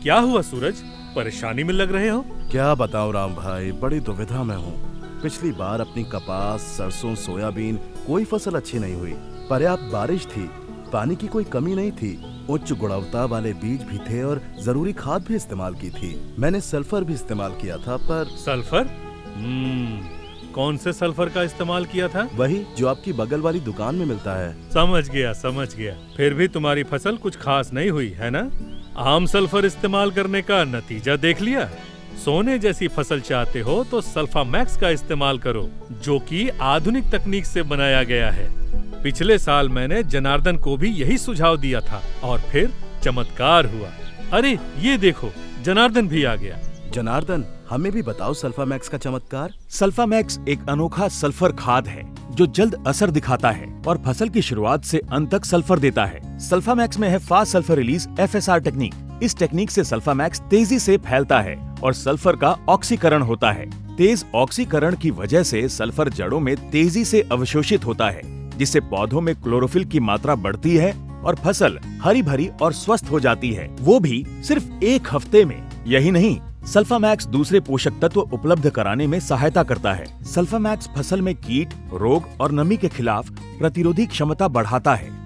क्या हुआ सूरज, परेशानी में लग रहे हो? क्या बताऊं राम भाई, बड़ी दुविधा में हूँ। पिछली बार अपनी कपास, सरसों, सोयाबीन कोई फसल अच्छी नहीं हुई। पर्याप्त बारिश थी, पानी की कोई कमी नहीं थी, उच्च गुणवत्ता वाले बीज भी थे और जरूरी खाद भी इस्तेमाल की थी। मैंने सल्फर भी इस्तेमाल किया था पर सल्फर? कौन से सल्फर का इस्तेमाल किया था? वही जो आपकी बगल वाली दुकान में मिलता है। समझ गया। फिर भी तुम्हारी फसल कुछ खास नहीं हुई है ना? आम सल्फर इस्तेमाल करने का नतीजा देख लिया। सोने जैसी फसल चाहते हो तो सल्फामैक्स का इस्तेमाल करो, जो कि आधुनिक तकनीक से बनाया गया है। पिछले साल मैंने जनार्दन को भी यही सुझाव दिया था और फिर चमत्कार हुआ। अरे ये देखो, जनार्दन भी आ गया। जनार्दन, हमें भी बताओ सल्फामैक्स का चमत्कार। सल्फामैक्स एक अनोखा सल्फर खाद है जो जल्द असर दिखाता है और फसल की शुरुआत से अंत तक सल्फर देता है। सल्फामैक्स में है fast sulphur release FSR technique. इस टेक्निक से सल्फामैक्स तेजी से फैलता है और सल्फर का ऑक्सीकरण होता है। तेज ऑक्सीकरण की वजह से सल्फर जड़ों में तेजी से अवशोषित होता है, जिससे पौधों में क्लोरोफिल की मात्रा बढ़ती है और फसल हरी भरी और स्वस्थ हो जाती है, वो भी सिर्फ 1 हफ्ते में। यही नहीं, सल्फामैक्स दूसरे पोषक तत्व उपलब्ध कराने में सहायता करता है। सल्फामैक्स फसल में कीट, रोग और नमी के खिलाफ प्रतिरोधी क्षमता बढ़ाता है।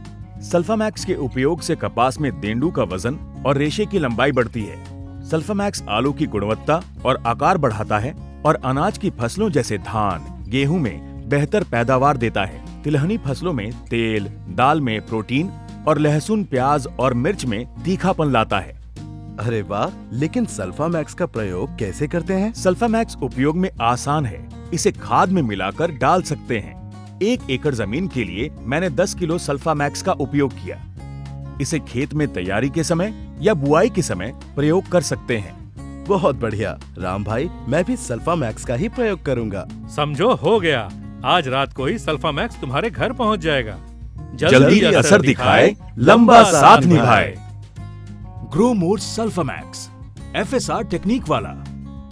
सल्फामैक्स के उपयोग से कपास में तेंदू का वजन और रेशे की लंबाई बढ़ती है। सल्फामैक्स आलू की गुणवत्ता और आकार बढ़ाता है और अनाज की फसलों जैसे धान, गेहूं में बेहतर पैदावार देता है। तिलहनी फसलों में तेल, दाल में प्रोटीन और लहसुन, प्याज और मिर्च में तीखापन लाता है। अरे वाह, लेकिन सल्फामैक्स का प्रयोग कैसे करते हैं? सल्फामैक्स उपयोग में आसान है। इसे खाद में मिलाकर डाल सकते हैं। 1 एकड़ जमीन के लिए मैंने 10 किलो सल्फामैक्स का उपयोग किया। इसे खेत में तैयारी के समय या बुआई के समय प्रयोग कर सकते हैं। बहुत बढ़िया राम भाई, मैं भी सल्फामैक्स का ही प्रयोग करूंगा। समझो, हो गया। आज रात को ही सल्फामैक्स तुम्हारे घर पहुंच जाएगा। जल्दी असर दिखाए, लंबा साथ निभाए। ग्रो मोर सल्फामैक्स, FSR टेक्निक वाला।